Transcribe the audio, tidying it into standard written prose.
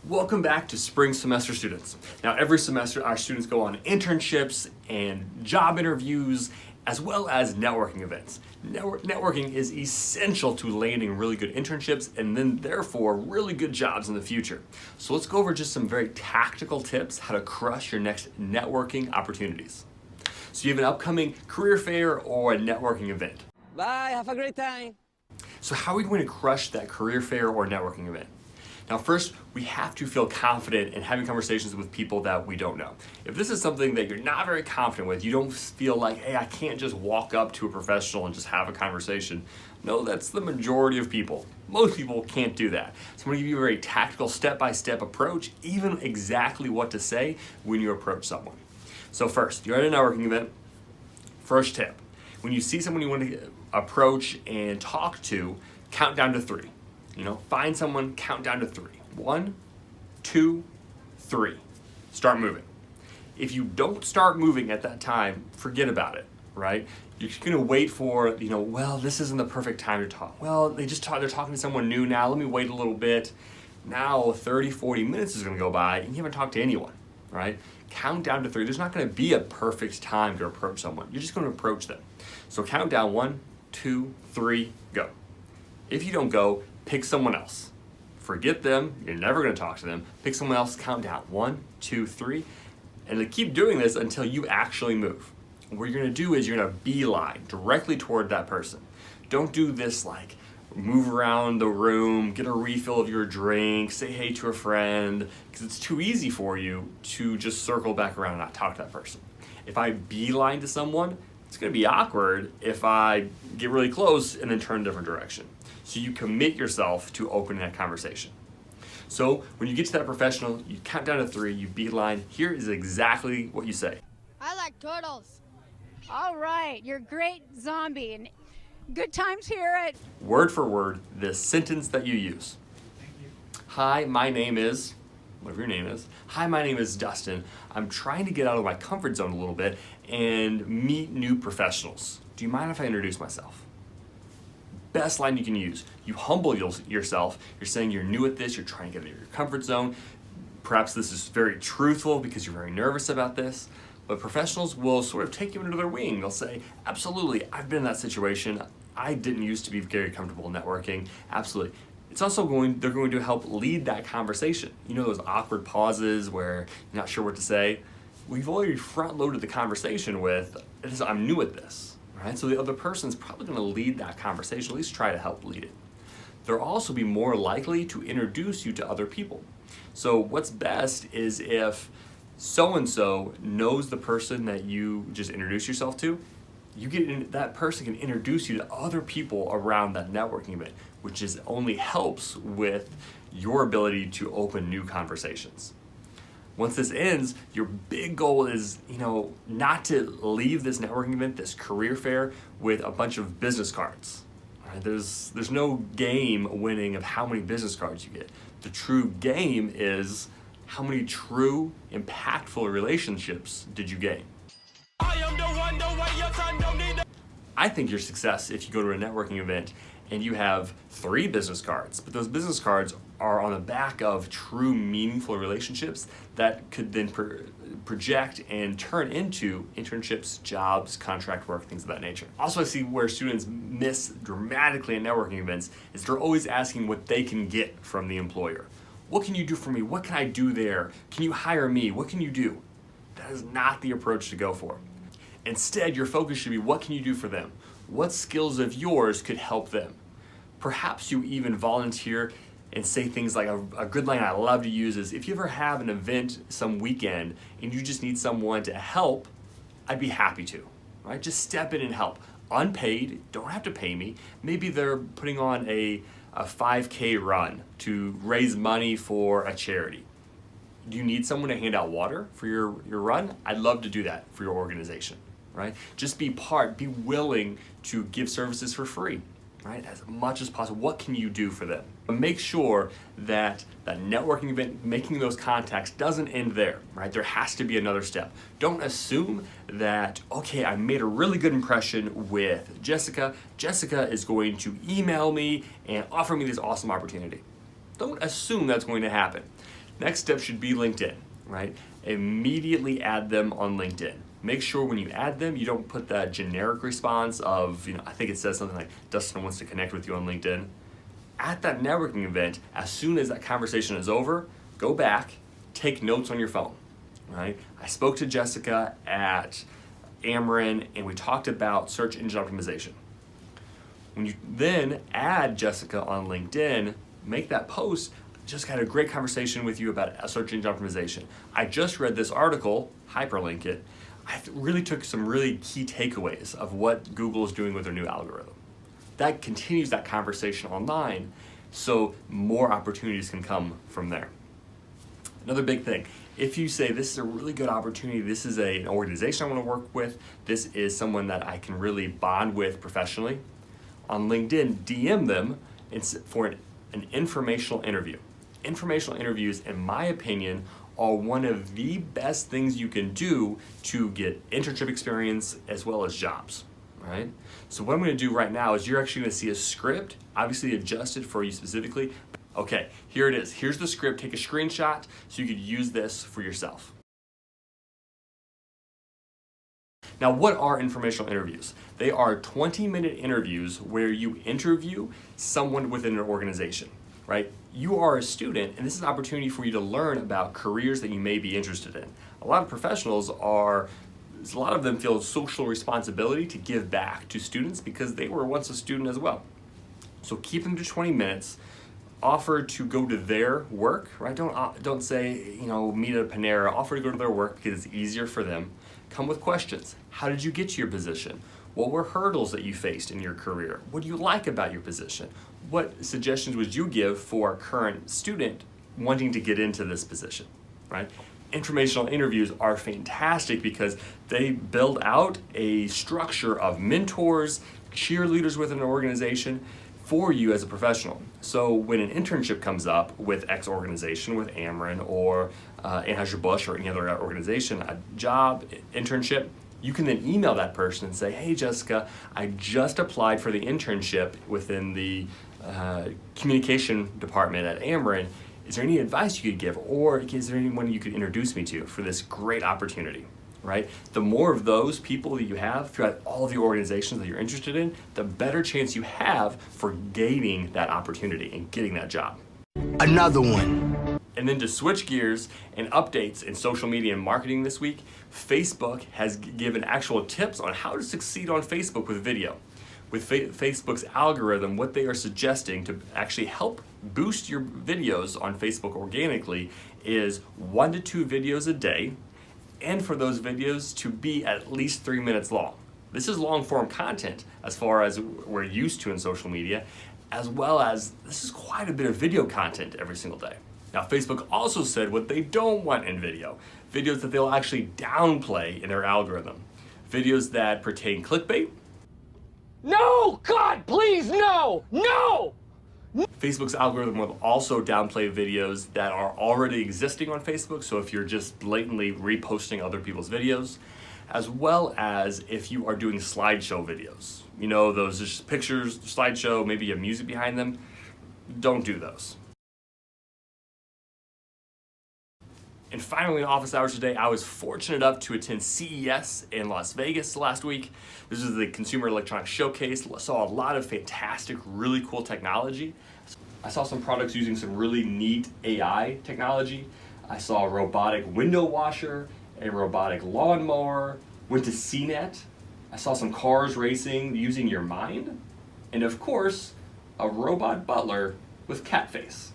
Welcome back to spring semester students. Now every semester our students go on internships and job interviews as well as networking events. Networking is essential to landing really good internships and then therefore really good jobs in the future. So let's go over just some very tactical tips how to crush your next networking opportunities. So you have an upcoming career fair or a networking event. Bye, have a great time. So how are we going to crush that career fair or networking event? Now first, we have to feel confident in having conversations with people that we don't know. If this is something that you're not very confident with, you don't feel like, hey, I can't just walk up to a professional and just have a conversation. No, that's the majority of people. Most people can't do that. So I'm gonna give you a very tactical step-by-step approach, even exactly what to say when you approach someone. So first, you're at a networking event. First tip, when you see someone you want to approach and talk to, count down to 3. Find someone, count down to 3. 1, 2, 3. Start moving. If you don't start moving at that time, forget about it, right? You're just gonna wait for, well, this isn't the perfect time to talk. Well, they're talking to someone new now, let me wait a little bit. Now 30, 40 minutes is gonna go by and you haven't talked to anyone, right? Count down to 3. There's not gonna be a perfect time to approach someone. You're just gonna approach them. So count down 1, 2, 3, go. If you don't go, pick someone else. Forget them, you're never gonna talk to them. Pick someone else, count down 1, 2, 3, and keep doing this until you actually move. What you're gonna do is you're gonna beeline directly toward that person. Don't do this like move around the room, get a refill of your drink, say hey to a friend, because it's too easy for you to just circle back around and not talk to that person. If I beeline to someone, it's gonna be awkward if I get really close and then turn a different direction. So you commit yourself to opening that conversation. So when you get to that professional, you count down to 3, you beeline. Here is exactly what you say. I like turtles. All right, you're great zombie and good times here at... Word for word, the sentence that you use. Thank you. Hi, my name is, whatever your name is. Hi, my name is Dustin. I'm trying to get out of my comfort zone a little bit and meet new professionals. Do you mind if I introduce myself? Best line you can use. You humble yourself. You're saying you're new at this, you're trying to get out of your comfort zone. Perhaps this is very truthful because you're very nervous about this, but professionals will sort of take you under their wing. They'll say, absolutely, I've been in that situation. I didn't used to be very comfortable networking. Absolutely. It's also they're going to help lead that conversation. Those awkward pauses where you're not sure what to say. We've already front-loaded the conversation with, I'm new at this. Right? So the other person's probably going to lead that conversation, at least try to help lead it. They'll also be more likely to introduce you to other people. So what's best is if so-and-so knows the person that you just introduced yourself to, that person can introduce you to other people around that networking event, which only helps with your ability to open new conversations. Once this ends, your big goal is, not to leave this networking event, this career fair, with a bunch of business cards. Right? There's no game winning of how many business cards you get. The true game is how many true, impactful relationships did you gain. I think your success if you go to a networking event and you have 3 business cards, but those business cards are on the back of true meaningful relationships that could then project and turn into internships, jobs, contract work, things of that nature. Also, I see where students miss dramatically at networking events is they're always asking what they can get from the employer. What can you do for me? What can I do there? Can you hire me? What can you do? That is not the approach to go for. Instead, your focus should be what can you do for them? What skills of yours could help them? Perhaps you even volunteer and say things like a good line I love to use is, if you ever have an event some weekend and you just need someone to help, I'd be happy to, right? Just step in and help. Unpaid, don't have to pay me. Maybe they're putting on a 5K run to raise money for a charity. Do you need someone to hand out water for your run? I'd love to do that for your organization, right? Just be willing to give services for free. Right, as much as possible. What can you do for them? But make sure that that networking event, making those contacts, doesn't end there, right? There has to be another step. Don't assume that, okay, I made a really good impression with Jessica. Jessica is going to email me and offer me this awesome opportunity. Don't assume that's going to happen. Next step should be LinkedIn, right? Immediately add them on LinkedIn. Make sure when you add them, you don't put that generic response of, I think it says something like, Dustin wants to connect with you on LinkedIn. At that networking event, as soon as that conversation is over, go back, take notes on your phone, right? I spoke to Jessica at Ameren and we talked about search engine optimization. When you then add Jessica on LinkedIn, make that post, just had a great conversation with you about search engine optimization. I just read this article, hyperlink it. I really took some really key takeaways of what Google is doing with their new algorithm. That continues that conversation online, so more opportunities can come from there. Another big thing, if you say this is a really good opportunity, this is an organization I want to work with, this is someone that I can really bond with professionally, on LinkedIn, DM them for an informational interview. Informational interviews, in my opinion, are one of the best things you can do to get internship experience as well as jobs, right? So what I'm going to do right now is you're actually going to see a script, obviously adjusted for you specifically. Okay, here it is. Here's the script. Take a screenshot so you could use this for yourself. Now, what are informational interviews? They are 20-minute interviews where you interview someone within an organization, right? You are a student, and this is an opportunity for you to learn about careers that you may be interested in. A lot of professionals a lot of them feel social responsibility to give back to students because they were once a student as well. So keep them to 20 minutes. Offer to go to their work, right? Don't say, meet at Panera. Offer to go to their work because it's easier for them. Come with questions. How did you get to your position? What were hurdles that you faced in your career? What do you like about your position? What suggestions would you give for a current student wanting to get into this position, right? Informational interviews are fantastic because they build out a structure of mentors, cheerleaders within an organization for you as a professional. So when an internship comes up with X organization, with Ameren or Anheuser-Busch or any other organization, a job, internship, you can then email that person and say, hey Jessica, I just applied for the internship within the communication department at Ameren. Is there any advice you could give, or is there anyone you could introduce me to for this great opportunity? Right? The more of those people that you have throughout all of the organizations that you're interested in, the better chance you have for gaining that opportunity and getting that job. Another one. And then to switch gears and updates in social media and marketing this week, Facebook has given actual tips on how to succeed on Facebook with video. With Facebook's algorithm, what they are suggesting to actually help boost your videos on Facebook organically is 1 to 2 videos a day, and for those videos to be at least 3 minutes long. This is long form content as far as we're used to in social media, as well as this is quite a bit of video content every single day. Now, Facebook also said what they don't want in video, videos that they'll actually downplay in their algorithm, videos that pertain clickbait. No! God, please, no! No! Facebook's algorithm will also downplay videos that are already existing on Facebook, so if you're just blatantly reposting other people's videos, as well as if you are doing slideshow videos. Those just pictures, slideshow, maybe you have music behind them. Don't do those. And finally, in office hours today, I was fortunate enough to attend CES in Las Vegas last week. This is the Consumer Electronics Showcase. Saw a lot of fantastic, really cool technology. I saw some products using some really neat AI technology. I saw a robotic window washer, a robotic lawnmower, went to CNET. I saw some cars racing using your mind, and of course, a robot butler with cat face.